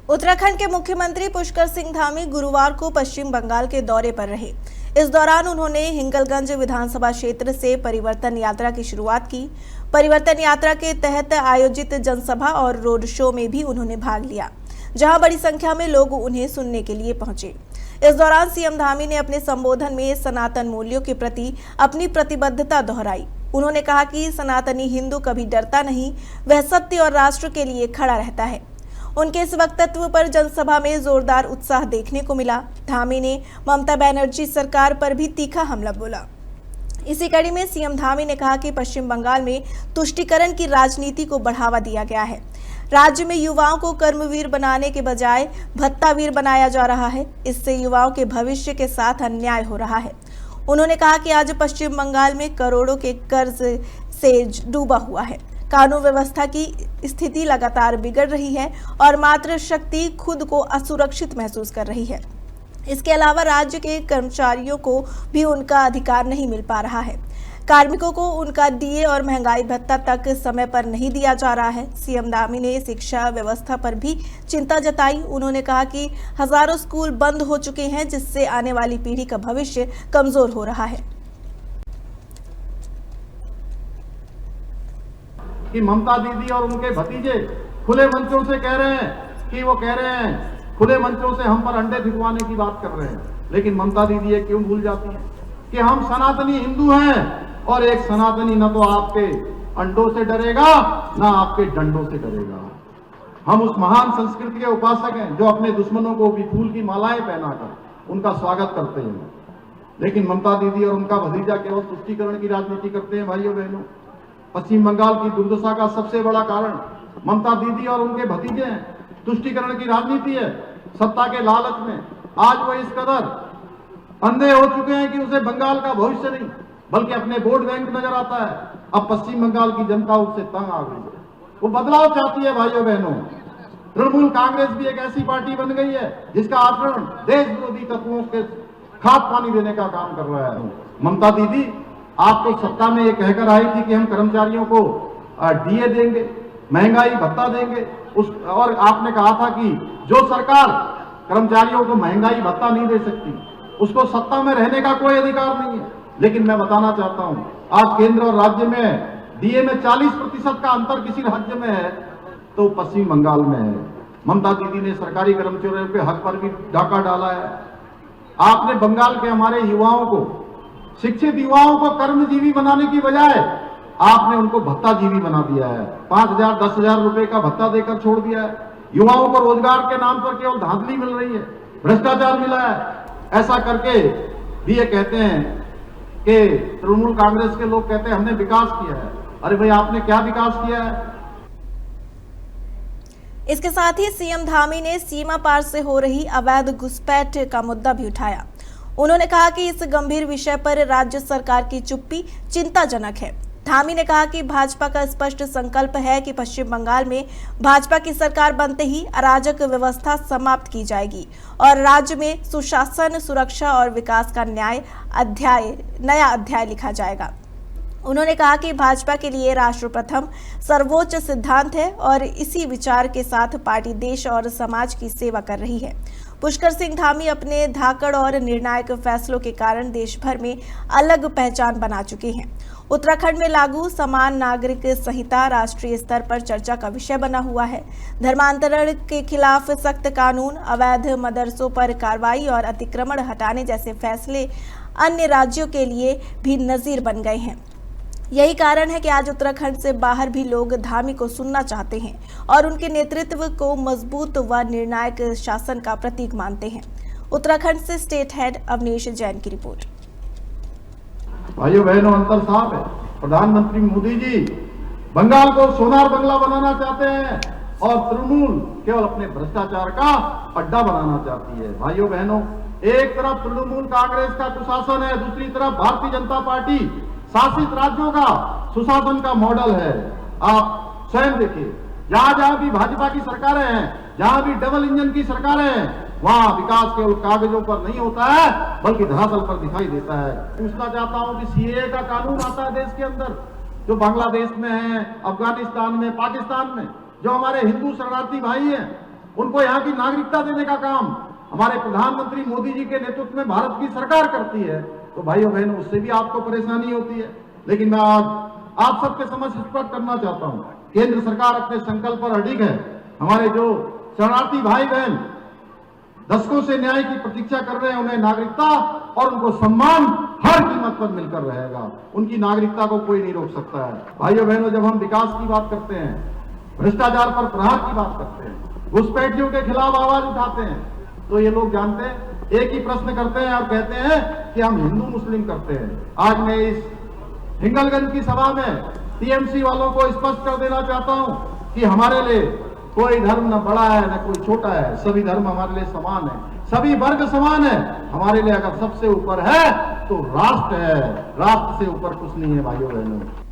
उत्तराखंड के मुख्यमंत्री पुष्कर सिंह धामी गुरुवार को पश्चिम बंगाल के दौरे पर रहे। इस दौरान उन्होंने हिंगलगंज विधानसभा क्षेत्र से परिवर्तन यात्रा की शुरुआत की। परिवर्तन यात्रा के तहत आयोजित जनसभा और रोड शो में भी उन्होंने भाग लिया, जहां बड़ी संख्या में लोग उन्हें सुनने के लिए पहुंचे। इस दौरान सीएम धामी ने अपने संबोधन में सनातन मूल्यों के प्रति अपनी प्रतिबद्धता दोहराई। उन्होंने कहा कि सनातनी हिंदू कभी डरता नहीं, वह सत्य और राष्ट्र के लिए खड़ा रहता है। उनके इस वक्तव्य पर जनसभा में जोरदार उत्साह देखने को मिला। धामी ने ममता बनर्जी सरकार पर भी तीखा हमला बोला। इसी कड़ी में सीएम धामी ने कहा कि पश्चिम बंगाल में तुष्टीकरण की राजनीति को बढ़ावा दिया गया है। राज्य में युवाओं को कर्मवीर बनाने के बजाय भत्तावीर बनाया जा रहा है। इससे युवाओं के भविष्य के साथ अन्याय हो रहा है। उन्होंने कहा कि आज पश्चिम बंगाल में करोड़ों के कर्ज से डूबा हुआ है। कानून व्यवस्था की स्थिति लगातार बिगड़ रही है और मातृ शक्ति खुद को असुरक्षित महसूस कर रही है। इसके अलावा राज्य के कर्मचारियों को भी उनका अधिकार नहीं मिल पा रहा है। कार्मिकों को उनका डीए और महंगाई भत्ता तक समय पर नहीं दिया जा रहा है। सीएम धामी ने शिक्षा व्यवस्था पर भी चिंता जताई। उन्होंने कहा कि हजारों स्कूल बंद हो चुके हैं, जिससे आने वाली पीढ़ी का भविष्य कमजोर हो रहा है। कि ममता दीदी और उनके भतीजे खुले मंचों से कह रहे हैं कि वो कह रहे हैं खुले मंचों से हम पर अंडे भिजवाने की बात कर रहे हैं, लेकिन ममता दीदी ये क्यों भूल जाती हैं कि हम सनातनी हिंदू हैं और एक सनातनी न तो आपके अंडों से डरेगा ना आपके डंडों से डरेगा। हम उस महान संस्कृति के उपासक हैं जो अपने दुश्मनों को भी फूल की मालाएं पहनाकर उनका स्वागत करते हैं, लेकिन ममता दीदी और उनका भतीजा केवल तुष्टीकरण की राजनीति करते हैं। भाइयों बहनों, पश्चिम बंगाल की दुर्दशा का सबसे बड़ा कारण ममता दीदी और उनके भतीजे हैं। तुष्टीकरण की राजनीति है। सत्ता के लालच में आज वो इस कदर अंधे हो चुके हैं कि उसे बंगाल का भविष्य नहीं बल्कि अपने वोट बैंक नजर आता है। अब पश्चिम बंगाल की जनता उससे तंग आ गई है, वो बदलाव चाहती है। भाइयों बहनों, तृणमूल कांग्रेस भी एक ऐसी पार्टी बन गई है जिसका आचरण देश विरोधी तत्वों के खाद पानी देने का काम कर रहा है। ममता दीदी, आप तो सत्ता में ये कहकर आई थी कि हम कर्मचारियों को डीए देंगे, महंगाई भत्ता देंगे, और आपने कहा था कि जो सरकार कर्मचारियों को महंगाई भत्ता नहीं दे सकती उसको सत्ता में रहने का कोई अधिकार नहीं है। लेकिन मैं बताना चाहता हूं, आज केंद्र और राज्य में डीए में 40% का अंतर किसी राज्य में है तो पश्चिम बंगाल में है। ममता दीदी ने सरकारी कर्मचारियों के हक पर भी डाका डाला है। आपने बंगाल के हमारे युवाओं को, शिक्षित युवाओं को कर्मजीवी बनाने की बजाय आपने उनको भत्ताजीवी बना दिया है। 5,000 10,000 रुपए का भत्ता देकर छोड़ दिया है। युवाओं को रोजगार के नाम पर केवल धांधली मिल रही है, भ्रष्टाचार मिला है। ऐसा करके भी ये कहते हैं कि तृणमूल कांग्रेस के लोग कहते हैं हमने विकास किया है। अरे भाई, आपने क्या विकास किया है? इसके साथ ही सीएम धामी ने सीमा पार से हो रही अवैध घुसपैठ का मुद्दा भी उठाया। उन्होंने कहा कि इस गंभीर विषय पर राज्य सरकार की चुप्पी चिंताजनक है। धामी ने कहा कि भाजपा का स्पष्ट संकल्प है कि पश्चिम बंगाल में भाजपा की सरकार बनते ही अराजक व्यवस्था समाप्त की जाएगी और राज्य में सुशासन, सुरक्षा और विकास का नया अध्याय लिखा जाएगा। उन्होंने कहा कि भाजपा के लिए राष्ट्र प्रथम सर्वोच्च सिद्धांत है और इसी विचार के साथ पार्टी देश और समाज की सेवा कर रही है। पुष्कर सिंह धामी अपने धाकड़ और निर्णायक फैसलों के कारण देश भर में अलग पहचान बना चुके हैं। उत्तराखंड में लागू समान नागरिक संहिता राष्ट्रीय स्तर पर चर्चा का विषय बना हुआ है। धर्मांतरण के खिलाफ सख्त कानून, अवैध मदरसों पर कार्रवाई और अतिक्रमण हटाने जैसे फैसले अन्य राज्यों के लिए भी नजीर बन गए हैं। यही कारण है कि आज उत्तराखंड से बाहर भी लोग धामी को सुनना चाहते हैं और उनके नेतृत्व को मजबूत व निर्णायक शासन का प्रतीक मानते हैं। उत्तराखंड से स्टेट हेड अवनीश जैन की रिपोर्ट। भाइयों बहनों, अंतर साफ है। प्रधानमंत्री मोदी जी बंगाल को सोनार बंगला बनाना चाहते हैं और तृणमूल केवल अपने भ्रष्टाचार का अड्डा बनाना चाहती है। भाइयों बहनों, एक तरफ तृणमूल कांग्रेस का कुशासन है, दूसरी तरफ भारतीय जनता पार्टी शासित राज्यों का सुशासन का मॉडल है। आप स्वयं देखिए, जहां जहां भी भाजपा की सरकारें हैं, जहां भी डबल इंजन की सरकारें हैं, वहां विकास केवल कागजों पर नहीं होता है बल्कि धरातल पर दिखाई देता है। पूछना चाहता हूं कि सीएए का कानून आता है देश के अंदर, जो बांग्लादेश में है, अफगानिस्तान में, पाकिस्तान में, जो हमारे हिंदू शरणार्थी भाई हैं, उनको यहाँ की नागरिकता देने का काम हमारे प्रधानमंत्री मोदी जी के नेतृत्व में भारत की सरकार करती है, तो भाइयों बहनों उससे भी आपको परेशानी होती है। लेकिन मैं आज आप सबके समझ स्पष्ट करना चाहता हूं, केंद्र सरकार अपने संकल्प पर अडिग है। हमारे जो शरणार्थी भाई बहन दशकों से न्याय की प्रतीक्षा कर रहे हैं, उन्हें नागरिकता और उनको सम्मान हर कीमत पर मिलकर रहेगा। उनकी नागरिकता को कोई नहीं रोक सकता है। भाइयों बहनों, जब हम विकास की बात करते हैं, भ्रष्टाचार पर प्रहार की बात करते हैं, घुसपैठियों के खिलाफ आवाज उठाते हैं, तो ये लोग जानते हैं, एक ही प्रश्न करते हैं और कहते हैं कि हम हिंदू मुस्लिम करते हैं। आज मैं इस हिंगलगंज की सभा में टीएमसी वालों को स्पष्ट कर देना चाहता हूं कि हमारे लिए कोई धर्म न बड़ा है न कोई छोटा है, सभी धर्म हमारे लिए समान है, सभी वर्ग समान है। हमारे लिए अगर सबसे ऊपर है तो राष्ट्र है, राष्ट्र से ऊपर कुछ नहीं है भाइयों बहनों।